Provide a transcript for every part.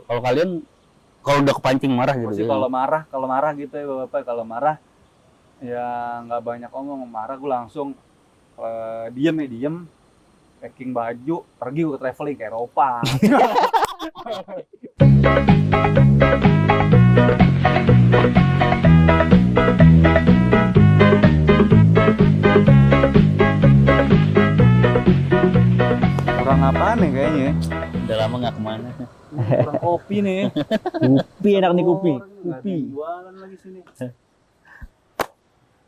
Kalau kalian kalau udah kepancing marah gitu. Sih kalau marah gitu ya Bapak, kalau marah ya nggak banyak omong, marah gue langsung diem, packing baju, pergi gue traveling ke Eropa. Kurang apa nih kayaknya? Udah lama nggak kemana. Kurang kopi nih. Kopi enak nih kopi. Kopi. Jualan lagi sini.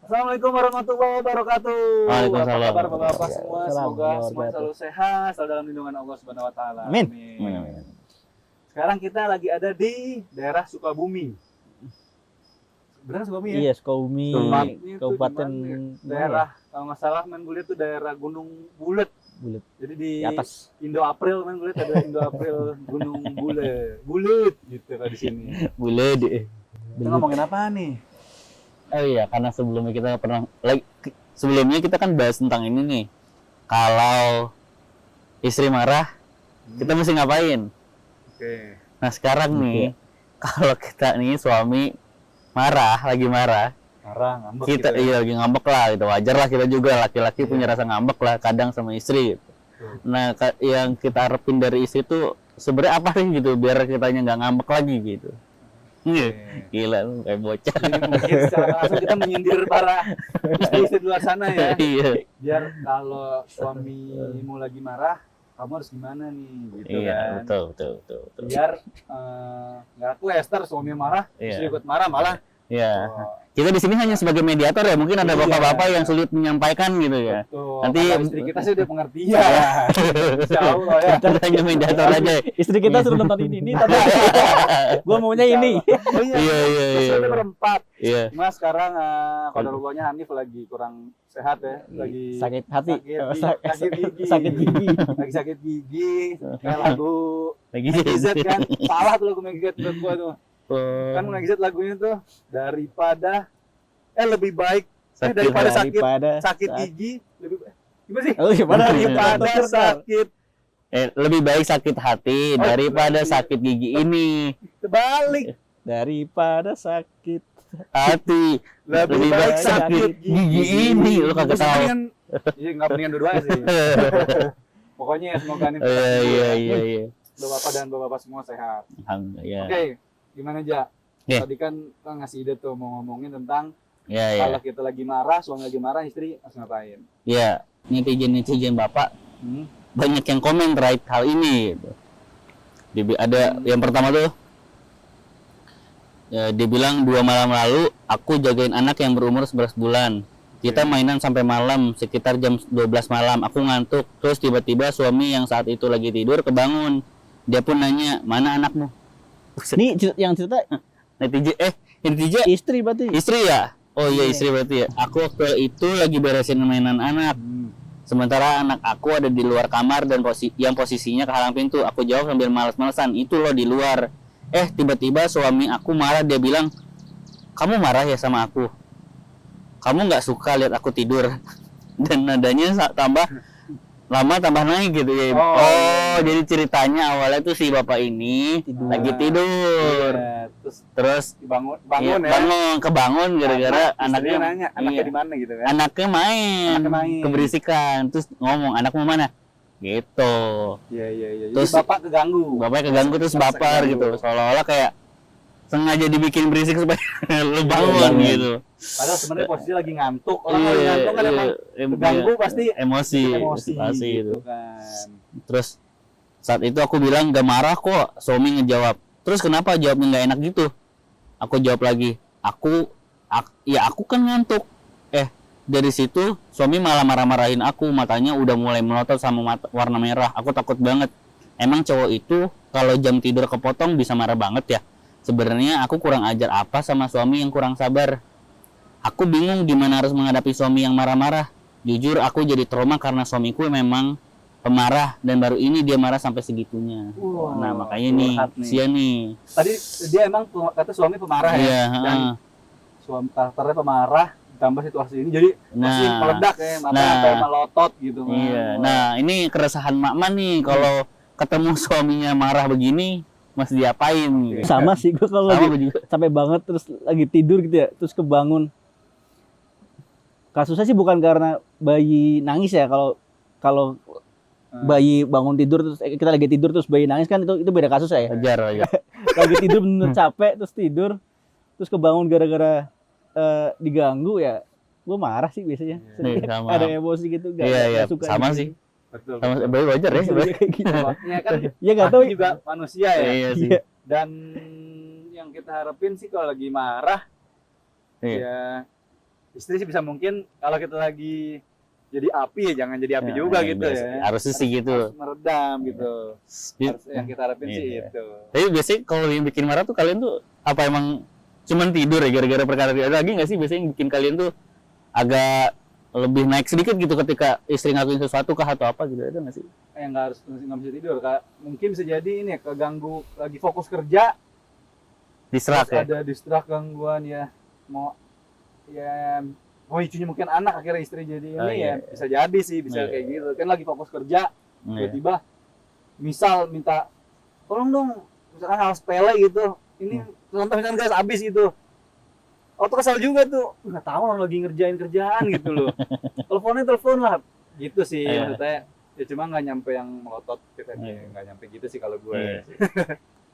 Assalamualaikum warahmatullahi wabarakatuh. Waalaikumsalam. Apa kabar Bapak-bapak semua? Salam. Semoga semua selalu sehat, selalu dalam lindungan Allah Subhanahu wa taala. Amin. Sekarang kita lagi ada di daerah Sukabumi. Benar Sukabumi ya? Iya, Sukabumi, Tempatnya tuh Kabupaten di mana ya? Daerah kalau nggak salah main gue lihat tuh daerah Gunung Bulet. Bulet. Jadi di atas. Indo April main gue lihat ada Indo April Gunung Bulet gitu kan di sini. Boleh deh. Kita ngomongin apa nih? Oh iya, karena sebelumnya kita pernah sebelumnya kita kan bahas tentang ini nih. Kalau istri marah, kita mesti ngapain? Oke. Nah, sekarang nih kalau kita nih suami lagi marah, Ngambek kita gitu ya. iya lagi ngambek lah gitu. Wajar lah kita juga laki-laki punya rasa ngambek lah kadang sama istri gitu. Nah, yang kita harapin dari istri tuh sebenarnya apa sih gitu biar kitanya nggak ngambek lagi gitu. Gila lu kayak bocah. Jadi mungkin secara langsung kita menyindir para istri di luar sana ya. Iya. Biar kalau suamimu lagi marah, kamu harus gimana nih gitu Iya, kan. betul. Biar nggak aku Esther suami marah, Iya. istri ikut marah malah. Iya. Kita di sini hanya sebagai mediator ya, mungkin ada Iya. bapak-bapak yang sulit menyampaikan gitu ya. Tuh, Nanti kata istri kita sih udah pengertian. Insya Allah ya. kita hanya mediator aja. Istri kita suruh nonton ini tapi gua maunya ini. Oh iya. Iya. Kita berempat. Iya. Mas sekarang kodarullohnya Hanif lagi kurang sehat ya, lagi Sakit hati. sakit gigi. Sakit gigi. Lagi sakit gigi. Kayak lagu Lagi Meggy Z kan, salah tuh lagu Meggy Z menurut gua tuh. Kan Meggy Z lagunya tuh daripada lebih baik daripada sakit gigi lebih gimana sih? Oh, gimana? Daripada sakit lebih baik sakit hati daripada sakit gigi ini. terbalik. Daripada sakit Hati lebih baik sakit gigi ini. Lu kagak tahu. Iya nggak mendingan dua-duanya sih. Pokoknya ya semoga nih Iya. bapak-bapak dan bapak-bapak semua sehat. Alhamdulillah. Oke, gimana aja? Oke. Tadi kan kita ngasih ide tuh mau ngomongin tentang Iya. kalau kita lagi marah, suami lagi marah, istri harus ngapain? Iya, netizen Bapak banyak yang komen terkait hal ini gitu. Ada yang pertama tuh ya, dia bilang 2 malam lalu aku jagain anak yang berumur 11 bulan. Kita mainan sampai malam sekitar jam 12 malam. Aku ngantuk, terus tiba-tiba suami yang saat itu lagi tidur kebangun. Dia pun nanya, "Mana anakmu?" Nih yang cerita netizen istri berarti. istri ya? Oh iya, istri berarti ya. Aku waktu itu lagi beresin mainan anak. Sementara anak aku ada di luar kamar dan posisinya kehalang pintu. Aku jawab sambil malas-malasan, "Itu loh di luar." Tiba-tiba suami aku marah. Dia bilang, "Kamu marah ya sama aku? Kamu nggak suka lihat aku tidur?" Dan nadanya tambah lama tambah naik gitu ya. Jadi ceritanya awalnya tuh si bapak ini lagi tidur. Iya, Terus bangun iya, ya. kebangun gara-gara anaknya nanya, anaknya di mana gitu kan. Anaknya main, Anaknya main. keberisikan. Terus ngomong, "Anakmu mana?" Gitu. Iya. Terus Jadi bapak keganggu. Bapaknya keganggu terus baper keganggu. gitu. Seolah-olah kayak sengaja dibikin berisik supaya lu bangun gitu. Padahal sebenarnya posisi lagi ngantuk. Orang lagi ngantuk kan emang keganggu pasti emosi gitu gitu. kan. Terus saat itu aku bilang gak marah kok. Suami ngejawab, "Terus kenapa jawabnya nggak enak gitu?" Aku jawab lagi, aku kan ngantuk. Dari situ suami malah marah-marahin aku, matanya udah mulai melotot sama warna merah. Aku takut banget. Emang cowok itu kalau jam tidur kepotong bisa marah banget ya? Sebenarnya aku kurang ajar apa sama suami yang kurang sabar. Aku bingung gimana harus menghadapi suami yang marah-marah. Jujur aku jadi trauma karena suamiku memang pemarah dan baru ini dia marah sampai segitunya. Nah makanya nih, sian nih. Tadi dia emang kata suami pemarah Iya, ya. Dan suami karakternya pemarah ditambah situasi ini jadi masih meledak ya, mata sampai melotot gitu kan. Iya. Nah, ini keresahan Makman nih kalau ketemu suaminya marah begini, Mas diapain gitu. Sama sih gue kalau Sama lagi gua juga. capek banget terus lagi tidur gitu ya, terus kebangun. Kasusnya sih bukan karena bayi nangis ya, kalau bayi bangun tidur terus kita lagi tidur terus bayi nangis kan itu beda kasus ya. Wajar aja. Lagi tidur bener capek terus tidur terus kebangun gara-gara diganggu ya, gue marah sih biasanya. Iya, sama. Ada emosi gitu gak, Iya, iya, gak suka sama gitu. sih. Betul. Sama wajar ya. Maksudnya kayak gitu. Ya kan Ya nggak tahu aku juga manusia ya. Iya sih. Iya. Dan yang kita harapin sih kalau lagi marah Iya. ya istri sih bisa mungkin kalau kita lagi jadi api ya jangan jadi api Ya, juga iya, gitu biasa. ya. Harusnya sih gitu. Harus meredam gitu. Harus yang kita harapin sih Iya. itu. Tapi biasanya kalau yang bikin marah tuh kalian tuh apa emang cuman tidur ya gara-gara perkara ada lagi nggak sih biasanya yang bikin kalian tuh agak lebih naik sedikit gitu ketika istri ngakuin sesuatu kah atau apa gitu, ada nggak sih? Yang nggak bisa tidur Kak. Mungkin bisa jadi ini ya keganggu lagi fokus kerja. Diserak Terus ya? ada distrak gangguan ya mau ya icunya mungkin anak akhirnya istri jadi ini Oh, iya. ya bisa jadi sih bisa Iya. kayak gitu kan lagi fokus kerja Iya. tiba-tiba misal minta tolong dong misalkan hal sepele gitu ini contoh misalkan gas habis gitu auto kesal juga tuh nggak tahu orang lagi ngerjain kerjaan gitu loh telepon lah gitu sih Iya. maksudnya ya cuma nggak nyampe yang melotot kita Iya. nggak nyampe gitu sih kalau gue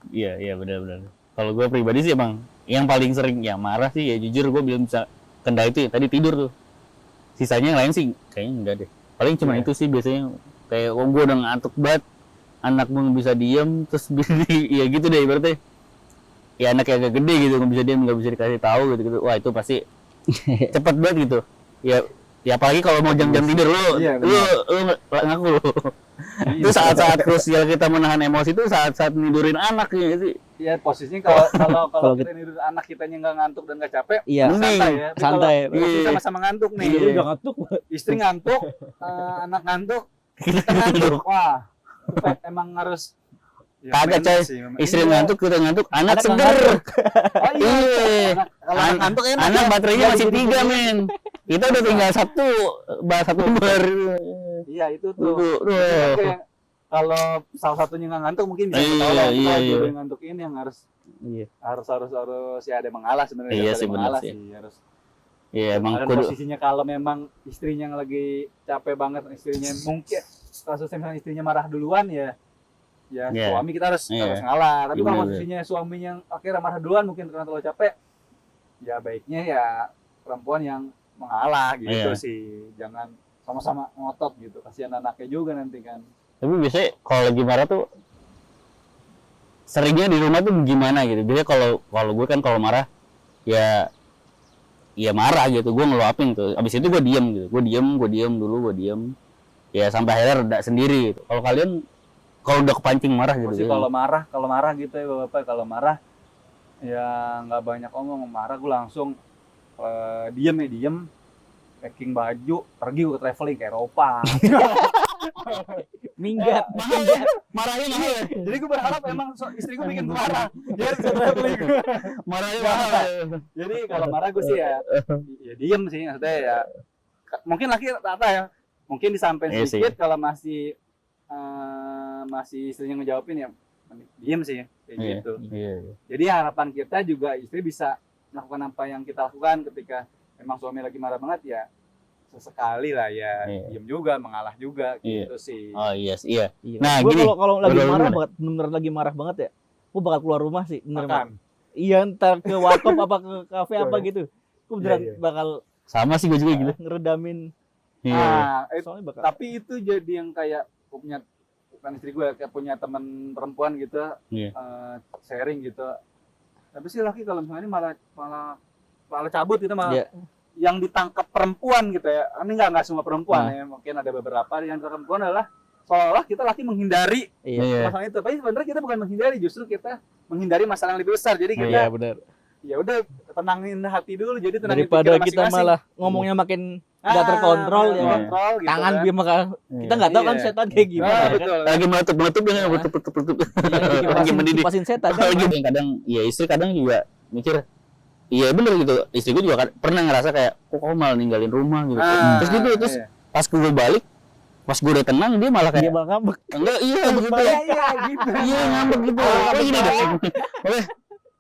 Iya. Iya benar-benar. Kalau gue pribadi sih emang yang paling sering ya marah sih ya jujur gue belum bisa kendali itu ya tadi tidur tuh. Sisanya yang lain sih kayaknya enggak deh. Paling cuma Iya. itu sih biasanya kayak gue udah ngantuk banget, anak belum bisa diem terus ya gitu deh ibaratnya. Ya anak yang agak gede gitu nggak bisa diem nggak bisa dikasih tahu gitu. Wah itu pasti cepet banget gitu. Ya apalagi kalau mau jam-jam tidur Iya, lu ngaku lu. Itu saat-saat krusial kita menahan emosi itu saat-saat nidurin anak ya sih. ya posisinya kalau Kalau kita nidur anak kitanya nggak ngantuk dan nggak capek Iya, Mending. santai ya. Tapi santai. kalau posisi Iya. sama-sama ngantuk nih. Iya, udah ngantuk. Istri ngantuk, anak ngantuk, kita ngantuk. Wah, itu emang harus. Ya, Kagak, manage coy. sih, memang. Istri Iya. ngantuk, kita ngantuk, anak Anak seger. Oh iya. Iya. Kalau anak ngantuk enak. Anak ya. baterainya masih Jadi 3 men. Kita udah tinggal satu bar. Iya itu tuh. Tuh. Kayak kalau salah satunya nggak ngantuk mungkin bisa Iya, ketolong. iya, Kalau iya. dua yang ngantuk ini yang harus Iya. ya ada yang mengalah sebenarnya. Iya Harus sih, ada yang benar mengalah sih. Harus. Iya emang Dan kudu. posisinya kalau memang istrinya yang lagi capek banget istrinya mungkin kasusnya misalnya istrinya marah duluan ya Iya. suami kita harus Iya. ngalah tapi Iya, kalau bener. posisinya suaminya akhirnya marah duluan mungkin karena terlalu capek ya baiknya ya perempuan yang mengalah gitu Iya. sih jangan sama-sama ngotot gitu kasihan anaknya juga nanti kan Tapi biasanya kalau lagi marah tuh seringnya di rumah tuh gimana gitu. Biasanya kalau gue kan kalau marah ya marah gitu. Gue ngeluapin tuh. Abis itu gue diem gitu. Gue diem dulu. Ya sampai akhirnya reda sendiri gitu. Kalau kalian kalau udah kepancing marah gitu. Pasti kalau marah gitu ya bapak kalau marah ya nggak banyak omong marah gue langsung diem packing baju pergi gue traveling ke Eropa Minggat. marahnya mahal ya. jadi gue berharap emang istri gue bikin gue marah biar bisa traveling Marahnya Nggak, mahal. nggak. jadi kalau marah gue sih ya diem sih maksudnya ya mungkin laki rata ya mungkin disampein Iya sih. sedikit kalau masih istrinya ngejawabin ya diem sih kayak Iya, gitu iya. jadi harapan kita juga istri bisa melakukan apa yang kita lakukan ketika memang suami lagi marah banget ya sesekali lah ya Iya. diem juga mengalah juga Iya. gitu sih Oh iya, iya. Iya. Nah, Gua gini. kalau lagi Bener-bener marah gimana? banget, bener lagi marah banget ya. Gua bakal keluar rumah sih, bener makan Iya, entar ke warkop apa ke kafe apa Iya. gitu. Gua beneran Iya, iya. bakal Sama sih gue juga gitu. ngeredamin. Iya. nah Soalnya bakal tapi itu jadi yang kayak gua punya bukan istri gue kayak punya teman perempuan gitu Iya. sharing gitu tapi sih laki kalau misalnya ini malah cabut gitu malah Iya. yang ditangkap perempuan gitu ya ini nggak semua perempuan Nah. ya mungkin ada beberapa yang ditangkap perempuan adalah seolah kita laki menghindari iya. masalah itu tapi sebenarnya kita bukan menghindari justru kita menghindari masalah yang lebih besar jadi kita Iya, benar. ya udah tenangin hati dulu jadi tenangin Daripada pikiran kita masing-masing. malah ngomongnya makin nggak terkontrol ya kan. kontrol gitu Tangan kan. dia maka kita nggak tahu kan Iya. setan kayak gimana. Ah, ya kan? betul Lagi meletup ya, Nah. meletup. Iya, Lagi mendidih. kipasin setan kan. Lagi kadang ya istri kadang juga mikir iya bener gitu. Istri gue juga pernah ngerasa kayak kok kamu malah ninggalin rumah gitu. Ah, Terus gitu terus iya. pas gue balik Pas gue udah tenang dia malah Dia kayak malah ngambek. enggak iya begitu. Iya gitu. Iya ngambek gitu. Kok gini deh. Oleh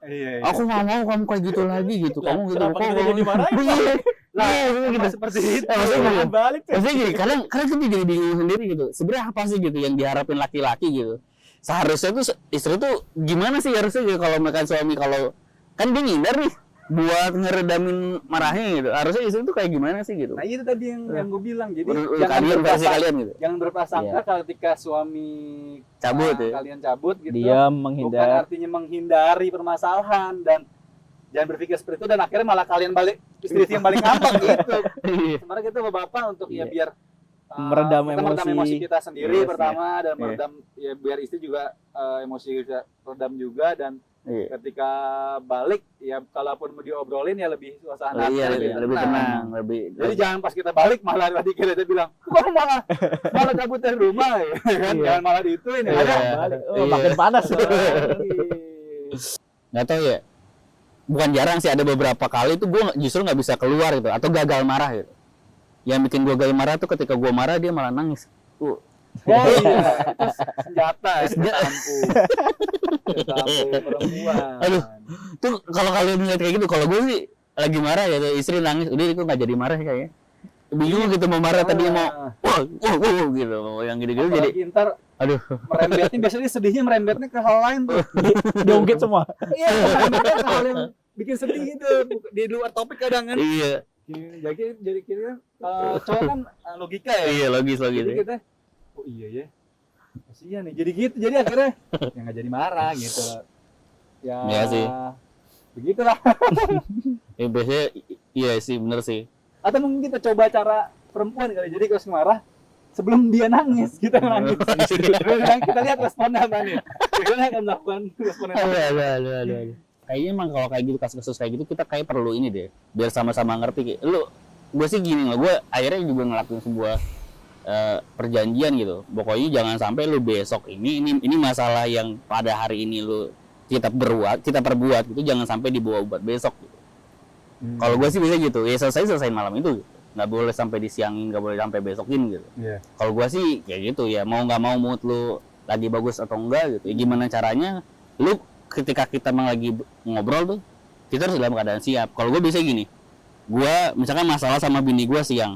Iya. aku nggak mau kamu kayak gitu lagi gitu. Kamu gitu. Kenapa kita jadi dimarahin? Iya. Lah, gitu. seperti itu. Maksudnya gini. balik tuh. Maksudnya gini, kadang kita jadi bingung sendiri gitu. Sebenarnya apa sih gitu yang diharapin laki-laki gitu? Seharusnya tuh istri tuh gimana sih harusnya gitu kalau makan suami kalau kan dia ngindar nih buat ngeredamin marahnya gitu. Harusnya istri tuh kayak gimana sih gitu? Nah, itu tadi yang gue bilang. Jadi Kalian versi kalian gitu. jangan berprasangka ketika suami Cabut ya. kalian cabut gitu. Dia Bukan menghindar. artinya menghindari permasalahan dan jangan berpikir seperti itu dan akhirnya malah kalian balik istri yang balik ngambek gitu. Iya. Sebenarnya kita bapak untuk ya Iya. biar Meredam kita meredam emosi. emosi kita sendiri Yes, pertama dan Iya. meredam ya biar istri juga emosi kita redam juga dan Iya. ketika balik ya kalaupun mau diobrolin ya lebih suasana Iya, hati lebih tenang, lebih. jadi jangan pas kita balik malah tadi kita bilang kok malah cabut dari rumah ya kan Iya. jangan malah diituin ya Iya. ada Balik. Oh, Iya. makin panas. Nggak tahu ya. Bukan jarang sih ada beberapa kali tuh gue justru nggak bisa keluar gitu atau gagal marah gitu. Yang bikin gue gagal marah tuh ketika gue marah dia malah nangis. oh iya itu senjata tampu perempuan Aduh. Tuh kalau kalian ngeliat kayak gitu, kalau gue sih lagi marah ya istri nangis, udah itu nggak jadi marah kayaknya. Bingung gitu mau marah tadi mau wah gitu, yang gitu-gitu jadi apalagi ntar aduh. merembetnya biasanya sedihnya merembetnya ke hal lain tuh Diungkit semua. iya merembetnya ke hal yang bikin sedih gitu di luar topik kadang kan Iya, jadi kira cowok kan logika ya iya logis jadi ya. kita oh iya ya kasihan nih jadi gitu jadi akhirnya ya nggak jadi marah gitu ya Iya sih. begitulah Ya biasanya iya sih bener sih. atau mungkin kita coba cara perempuan kali jadi kalau marah sebelum dia nangis kita nangis kita lihat responnya apa nih kita akan melakukan responnya Ada. Kayaknya emang kalau kayak gitu kasus-kasus kayak gitu kita kayak perlu ini deh biar sama-sama ngerti. Lu gue sih gini lah, gue akhirnya juga ngelakuin sebuah perjanjian gitu. Pokoknya jangan sampai lu besok ini masalah yang pada hari ini lu kita perbuat gitu jangan sampai dibawa buat besok gitu. Kalau gue sih bisa gitu, ya selesai malam itu gitu. Nggak boleh sampai disiangin, nggak boleh sampai besokin gitu. Iya. Kalau gue sih kayak gitu ya, mau nggak mau mood lu lagi bagus atau enggak gitu. Ya gimana caranya lu ketika kita emang lagi ngobrol tuh kita harus dalam keadaan siap. Kalau gue bisa gini, gue misalkan masalah sama bini gue siang,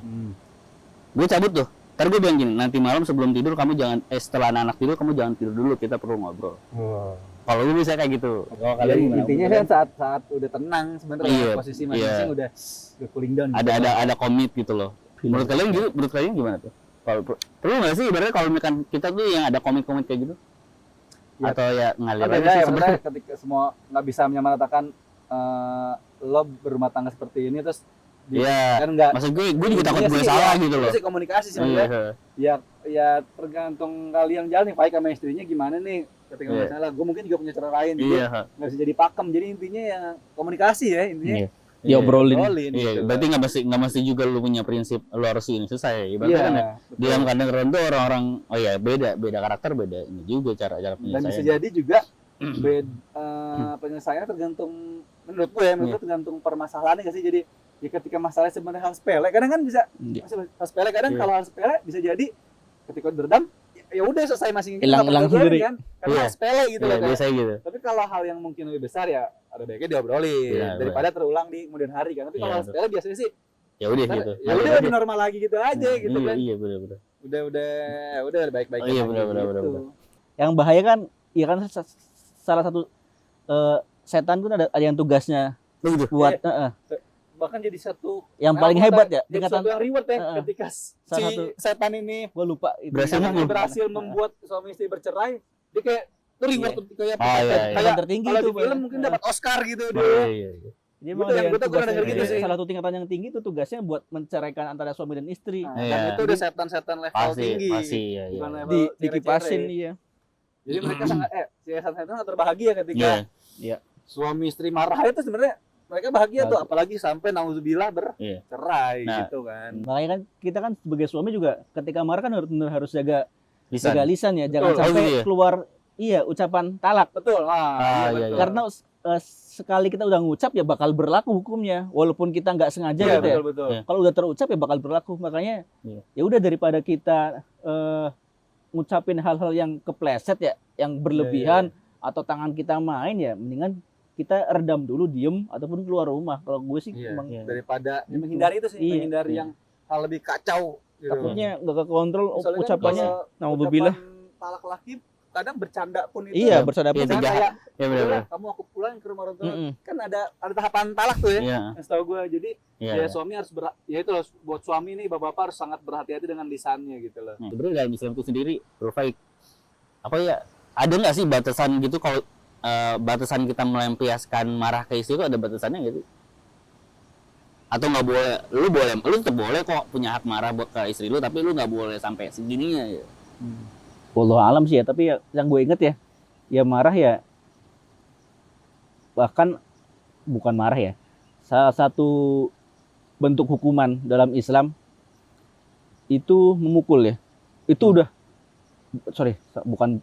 gue cabut tuh. Ntar gue bilang gini, nanti malam sebelum tidur kamu jangan, setelah anak tidur kamu jangan tidur dulu, kita perlu ngobrol. Kalau gue bisa kayak gitu. Kalau kalian gimana? intinya kan saat udah tenang sebenarnya Iya, posisi masing-masing udah cooling down gitu. Ada komit gitu loh. Menurut kalian gitu? Menurut kalian gimana tuh? Kalau perlu nggak sih ibaratnya kalau misalkan kita tuh yang ada komit kayak gitu? Ya. Atau ya ngalir Kan aja beda sih ya sebenarnya. bener ketika semua nggak bisa menyamaratakan lo berumah tangga seperti ini terus Iya. kan nggak Maksud gue juga takut Iya gue sih, salah ya, gitu loh. itu sih komunikasi sih Iya. maksudnya. Ya tergantung kalian jalan nih baik sama istrinya gimana nih ketika Iya. masalah gue mungkin juga punya cara lain jadi Iya. nggak bisa jadi pakem jadi intinya ya komunikasi ya intinya Iya. Diobrolin. Obrolin Iya, gitu. berarti nggak mesti juga lu punya prinsip lu harus ini selesai. Ibaratnya Iya, kan ya, betul. di dalam keadaan tertentu orang oh ya beda karakter beda ini juga cara dan bisa penyelesaian. jadi juga penyelesaiannya tergantung menurut gue ya menurut gue tergantung permasalahannya nggak sih jadi ya ketika masalah sebenarnya hal sepele kadang kan bisa Iya. hal sepele kadang Iya. kalau hal sepele bisa jadi ketika beredam ya udah selesai masing-masing Hilang sendiri. kan karena Iya. hal sepele gitu Iya, loh kan. biasa gitu. Tapi kalau hal yang mungkin lebih besar ya ada baiknya diobrolin Iya, daripada terulang di kemudian hari kan. Tapi kalau Iya, hal sepele biasanya sih Ya udah gitu. ya udah lebih normal lagi gitu aja gitu Iya, kan. iya benar. Udah baik-baik Oh, iya, aja benar, gitu. benar. Yang bahaya kan, ya kan salah satu setan tuh ada yang tugasnya Oh, gitu. buat Bahkan jadi satu yang paling hebat ya jadi tingkatan satu yang reward ya Heeh. ketika Salah si satu- setan ini gue lupa itu Berhasil namanya. berhasil membuat suami istri bercerai dia kayak itu reward Iya. tuh, kayak Oh, iya, iya. kayak Yang tertinggi kalau itu, di film Bang. mungkin dapat Oscar gitu Oh, dia. iya. Dia Gitu, emang ada yang yang gua tuh pernah tugasnya, denger gitu sih. salah satu tingkatan yang tinggi itu tugasnya buat menceraikan antara suami dan istri. Nah, Iya. dan itu udah setan-setan level Pasti, tinggi pasti ya, bukan iya. level Dikipasin cere-cere. dia. Jadi mereka sangat si setan-setan sangat berbahagia ketika Iya. suami istri marah itu sebenarnya mereka bahagia tuh apalagi sampai nauzubillah Iya. bercerai Nah. gitu kan. Makanya kan kita kan sebagai suami juga ketika marah kan harus jaga Bisa. lisan ya, jangan Betul. sampai Oh, iya. keluar ucapan talak. Betul. Ah, iya, betul. iya. Karena sekali kita udah ngucap ya bakal berlaku hukumnya walaupun kita nggak sengaja Iya, gitu ya. betul. Iya. Kalau udah terucap ya bakal berlaku. Makanya Iya. ya udah daripada kita ngucapin hal-hal yang kepleset ya, yang berlebihan atau tangan kita main ya, mendingan kita redam dulu, diem ataupun keluar rumah. Kalau gue sih Iya. emang Daripada Gitu. menghindari itu sih, Iya. menghindari Iya. yang hal lebih kacau gitu. takutnya nggak kekontrol Soalnya kan ucapannya. kalau Nauzubillah. ucapan talak laki kadang bercanda pun itu. Iya, bersadap. Iya, Misalnya tiga. kayak Ya "Udah, benar. kamu aku pulang ke rumah orang tua." Mm-mm. Kan ada tahapan talak tuh ya. Iya. Setahu gue. Jadi Iya. ya suami harus ya itu loh, buat suami nih bapak-bapak harus sangat berhati-hati dengan lisannya gitu loh. Nah, sebenarnya dalam Islam itu sendiri, Bro Faik, apa ya, ada nggak sih batasan gitu kalau batasan kita melampiaskan marah ke istri itu ada batasannya gitu? Atau nggak boleh? Lu tetap boleh kok punya hak marah buat ke istri lu, tapi lu nggak boleh sampai segininya ya. Wallahu alam sih ya, tapi ya, yang gue inget ya marah ya, bahkan bukan marah ya, salah satu bentuk hukuman dalam Islam itu memukul ya, itu udah bukan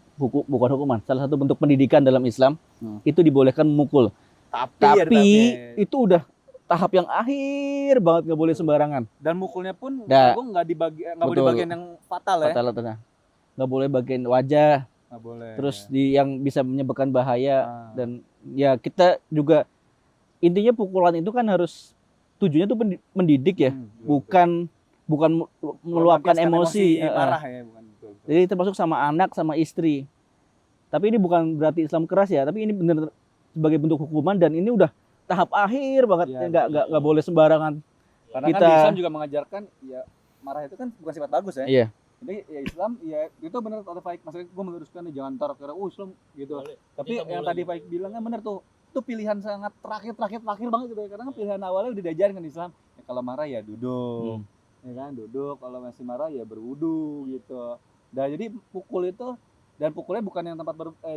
hukuman, salah satu bentuk pendidikan dalam Islam itu dibolehkan memukul, tapi itu udah tahap yang akhir banget, nggak boleh sembarangan. Dan mukulnya pun Dah. gue nggak boleh Betul. bagian yang fatal ya. Fatal, nggak boleh bagian wajah, Nggak boleh. terus di yang bisa menyebabkan bahaya. Ah. Dan ya kita juga intinya pukulan itu kan harus tujuannya tuh mendidik ya, bukan meluapkan emosi. marah ya, bukan betul. Jadi termasuk sama anak, sama istri. Tapi ini bukan berarti Islam keras ya, tapi ini benar sebagai bentuk hukuman dan ini udah tahap akhir banget. Iya, Nggak boleh sembarangan. Karena Kita- kan di Islam juga mengajarkan ya marah itu kan bukan sifat bagus ya. Iya. Jadi ya Islam ya itu benar kata Faik, maksudnya gue meluruskan nih, jangan taruh kira Islam gitu. Tapi yang tadi Faik bilang kan benar tuh. Itu pilihan sangat terakhir banget gitu ya. Karena kan pilihan awalnya udah diajarin kan Islam. Ya, kalau marah ya duduk. Ya kan duduk, kalau masih marah ya berwudu gitu. Nah, jadi pukul itu, dan pukulnya bukan yang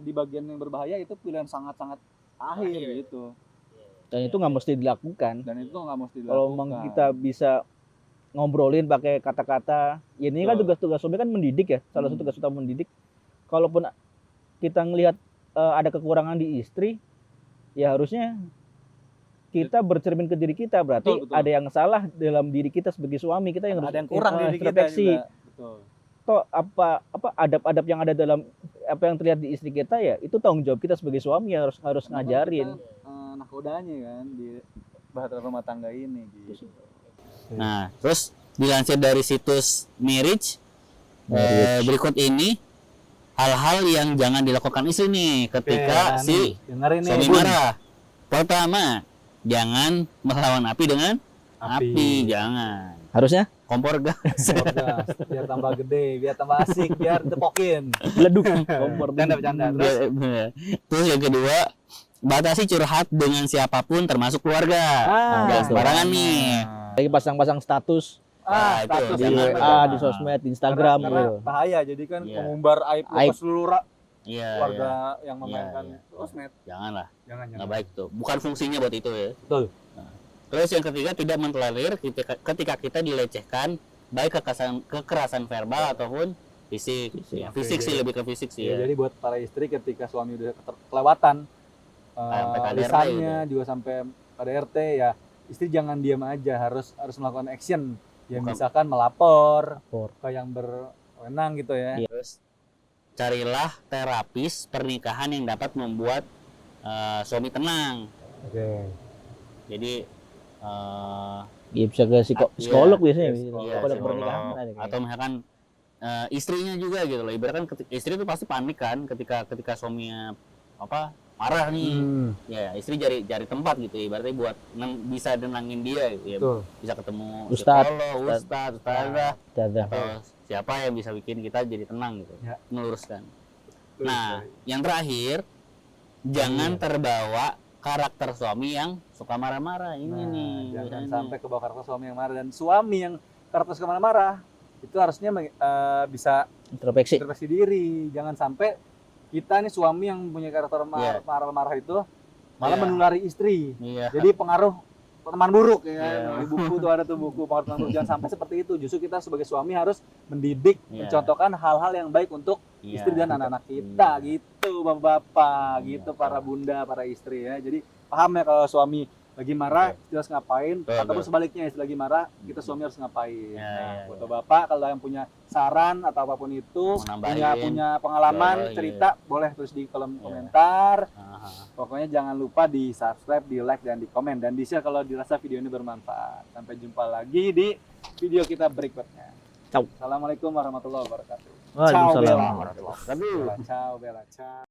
di bagian yang berbahaya, itu pilihan sangat-sangat akhir gitu. Dan itu nggak mesti dilakukan. Dan itu nggak mesti dilakukan. Kalau memang kita bisa ngobrolin pakai kata-kata, ya ini kan tugas-tugas suami kan mendidik ya, salah satu tugas utama mendidik. Kalaupun kita ngelihat ada kekurangan di istri, ya harusnya kita bercermin ke diri kita, berarti Betul. ada yang salah dalam diri kita sebagai suami, kita yang harus ada yang kurang diri kita introspeksi. juga. Betul. Toh apa adab-adab yang ada dalam apa yang terlihat di istri kita ya, itu tanggung jawab kita sebagai suami yang harus ngajarin. Nakodanya kan di bahtera rumah tangga ini gitu. Nah, terus dilansir dari situs Marriage, berikut ini hal-hal yang jangan dilakukan istri nih ketika si dengerin nih, suami Bun. marah. Pertama, jangan melawan api dengan api, jangan. Harusnya Kompor gas. Kompor gas, biar tambah gede, biar tambah asik, biar depokin. leduk kompor. Bercanda. Terus yang kedua, batasi curhat dengan siapapun termasuk keluarga. Jangan sembarangan nih. Lagi pasang-pasang status Nah, itu status di jangan. WA, di sosmed, di Instagram karena gitu. bahaya, jadi kan Iya. mengumbar aib Aib. ke seluruh Iya, keluarga iya. yang memainkan Iya. sosmed. Janganlah, Jangan. nggak baik tuh. Bukan fungsinya buat itu ya. Betul. Nah, terus yang ketiga, tidak mentolerir ketika kita dilecehkan, baik kekerasan verbal ataupun fisik. Ya, fisik sih, lebih ke fisik sih Ya, ya. jadi buat para istri ketika suami udah kelewatan Sampai KDRT lisannya juga sampai KDRT, ya istri jangan diam aja, harus melakukan action. Ya Bukan- misalkan melapor Lapor. ke yang berwenang gitu ya. Terus carilah terapis pernikahan yang dapat membuat suami tenang. Oke. Jadi Ya bisa ke psikolog biasanya, iya, psikolog psikolog. pernikahan ada kayak. Atau misalkan istrinya juga gitu loh. Ibaratkan istri itu pasti panik kan ketika suaminya marah nih. Ya, istri cari tempat gitu, ibaratnya buat bisa nenangin dia gitu ya. Betul. Bisa ketemu Ustadz, ustadzah Dadah. atau siapa yang bisa bikin kita jadi tenang gitu, Ya. meluruskan. Nah, yang terakhir, jangan terbawa karakter suami yang suka marah-marah ini nih. Jangan biasanya. sampai kebawa karakter suami yang marah, dan suami yang karakter suka marah-marah itu harusnya bisa Introspeksi. introspeksi diri. Jangan sampai kita nih suami yang punya karakter Iya. marah-marah itu malah Iya. menulari istri. Iya. Jadi pengaruh teman buruk ya. Iya. Di buku tuh ada tuh buku pengaruh teman buruk. Jangan sampai seperti itu. Justru kita sebagai suami harus mendidik, Iya. mencontohkan hal-hal yang baik untuk Iya. istri dan anak-anak kita gitu, bapak-bapak, Iya, gitu para bunda, para istri ya. Jadi paham ya kalau suami lagi marah Oke. kita harus ngapain, Betul, ataupun betul. sebaliknya istri lagi marah kita suami harus ngapain. Iya, Nah, iya, buat iya. bapak kalau yang punya saran atau apapun itu, Mau nambahin. punya pengalaman, Boleh, cerita, boleh tulis di kolom Iya. komentar. Aha. Pokoknya jangan lupa di subscribe, di like, dan di komen. Dan di share kalau dirasa video ini bermanfaat. Sampai jumpa lagi di video kita berikutnya. Ciao. Assalamualaikum warahmatullahi wabarakatuh. Waalaikumsalam Ciao, Bella. warahmatullahi wabarakatuh. Bella, ciao, Bella. Ciao.